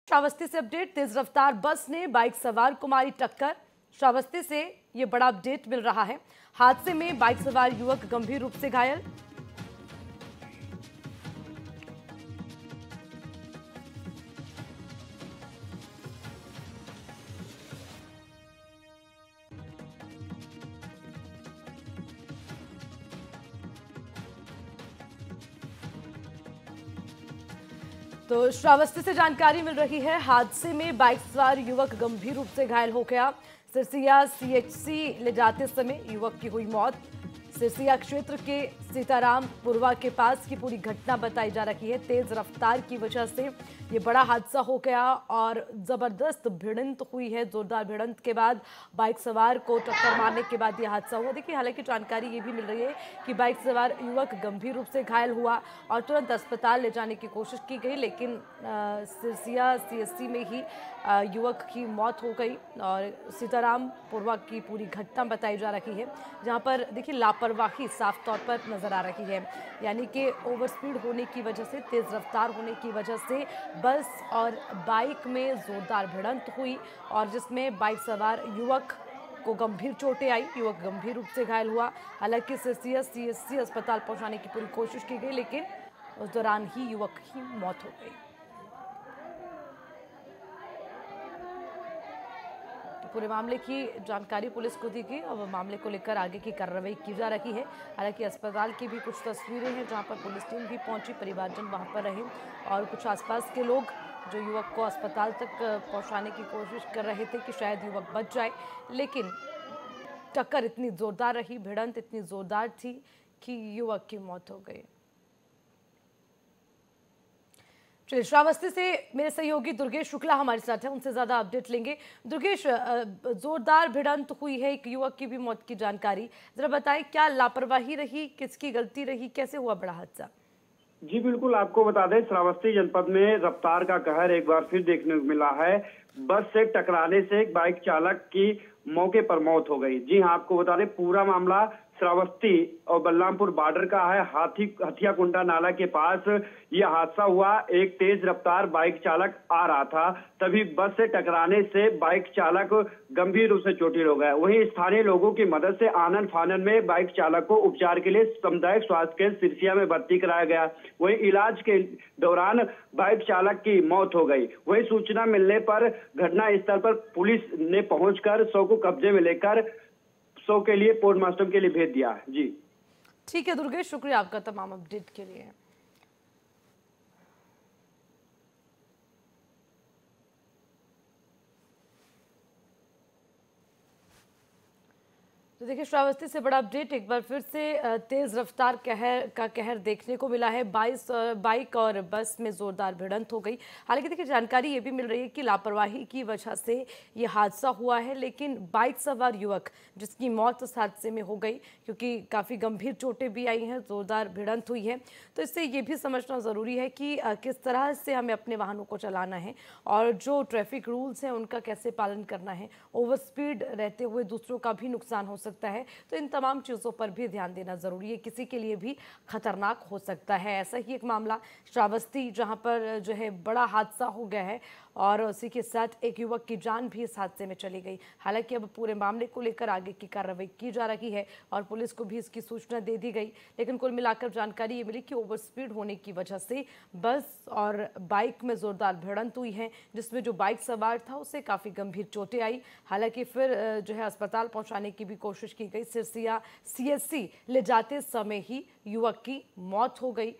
श्रावस्ती से अपडेट। तेज रफ्तार बस ने बाइक सवार को मारी टक्कर। श्रावस्ती से ये बड़ा अपडेट मिल रहा है। हादसे में बाइक सवार युवक गंभीर रूप से घायल। तो श्रावस्ती से जानकारी मिल रही है, हादसे में बाइक सवार युवक गंभीर रूप से घायल हो गया। सिरसिया सीएचसी ले जाते समय युवक की हुई मौत। सिरसिया क्षेत्र के सीतारामपुरवा के पास की पूरी घटना बताई जा रही है। तेज रफ्तार की वजह से ये बड़ा हादसा हो गया और जबरदस्त भिड़ंत हुई है। जोरदार भिड़ंत के बाद बाइक सवार को टक्कर मारने के बाद यह हादसा हुआ। देखिए, हालांकि जानकारी ये भी मिल रही है कि बाइक सवार युवक गंभीर रूप से घायल हुआ और तुरंत अस्पताल ले जाने की कोशिश की गई, लेकिन सिरसिया सीएचसी में ही युवक की मौत हो गई। और सीतारामपुरवा की पूरी घटना बताई जा रही है, जहाँ पर देखिए लापरवाही साफ तौर पर नजर आ रही है। यानी कि ओवर स्पीड होने की वजह से, तेज रफ्तार होने की वजह से बस और बाइक में जोरदार भिड़ंत हुई और जिसमें बाइक सवार युवक को गंभीर चोटें आई। युवक गंभीर रूप से घायल हुआ। हालांकि सिरसिया सीएचसी अस्पताल पहुंचाने की पूरी कोशिश की गई, लेकिन उस दौरान ही युवक की मौत हो गई। पूरे मामले की जानकारी पुलिस को दी गई। अब मामले को लेकर आगे की कार्रवाई की जा रही है। हालांकि अस्पताल की भी कुछ तस्वीरें हैं जहां पर पुलिस टीम भी पहुंची, परिवारजन वहां पर रहे और कुछ आसपास के लोग जो युवक को अस्पताल तक पहुंचाने की कोशिश कर रहे थे कि शायद युवक बच जाए, लेकिन टक्कर इतनी जोरदार रही, भिड़ंत इतनी जोरदार थी कि युवक की मौत हो गई। चलिए, श्रावस्ती से मेरे सहयोगी दुर्गेश शुक्ला हमारे साथ हैं, उनसे ज्यादा अपडेट लेंगे। दुर्गेश, जोरदार भिड़ंत हुई है, एक युवक की भी मौत की जानकारी, जरा बताएं क्या लापरवाही रही, किसकी गलती रही, कैसे हुआ बड़ा हादसा? जी बिल्कुल, आपको बता दें, श्रावस्ती जनपद में रफ्तार का कहर एक बार फिर देखने को मिला है। बस से टकराने से एक बाइक चालक की मौके पर मौत हो गई। जी हाँ, आपको बता दें, पूरा मामला श्रावस्ती और बलरामपुर बॉर्डर का है। हथिया कुंडा नाला के पास यह हादसा हुआ। एक तेज रफ्तार बाइक चालक आ रहा था, तभी बस से टकराने से बाइक चालक गंभीर रूप से चोटिल हो गया। वहीं स्थानीय लोगों की मदद से आनन फानन में बाइक चालक को उपचार के लिए सामुदायिक स्वास्थ्य केंद्र सिरसिया में भर्ती कराया गया। वहीं इलाज के दौरान बाइक चालक की मौत हो गई। वहीं सूचना मिलने पर घटना स्थल पर पुलिस ने पहुंचकर शव को कब्जे में लेकर शव के लिए पोस्टमार्टम के लिए भेज दिया। जी ठीक है दुर्गेश, शुक्रिया आपका तमाम अपडेट के लिए। तो देखिए, श्रावस्ती से बड़ा अपडेट। एक बार फिर से तेज रफ्तार कहर देखने को मिला है। बाइक और बस में जोरदार भिड़ंत हो गई। हालांकि देखिए, जानकारी ये भी मिल रही है कि लापरवाही की वजह से ये हादसा हुआ है, लेकिन बाइक सवार युवक जिसकी मौत उस हादसे में हो गई, क्योंकि काफ़ी गंभीर चोटें भी आई हैं, जोरदार भिड़ंत हुई है। तो इससे ये भी समझना ज़रूरी है कि किस तरह से हमें अपने वाहनों को चलाना है और जो ट्रैफिक रूल्स हैं उनका कैसे पालन करना है। ओवर स्पीड रहते हुए दूसरों का भी नुकसान हो सकता है, तो इन तमाम चीज़ों पर भी ध्यान देना ज़रूरी है। किसी के लिए भी खतरनाक हो सकता है। ऐसा ही एक मामला श्रावस्ती, जहां पर जो है बड़ा हादसा हो गया है और उसी के साथ एक युवक की जान भी इस हादसे में चली गई। हालांकि अब पूरे मामले को लेकर आगे की कार्रवाई की जा रही है और पुलिस को भी इसकी सूचना दे दी गई, लेकिन कुल मिलाकर जानकारी ये मिली कि ओवर स्पीड होने की वजह से बस और बाइक में जोरदार भिड़ंत हुई है, जिसमें जो बाइक सवार था उसे काफ़ी गंभीर चोटें आई। हालांकि फिर जो है अस्पताल पहुंचाने की भी कोशिश की गई। सिरसिया सीएचसी ले जाते समय ही युवक की मौत हो गई।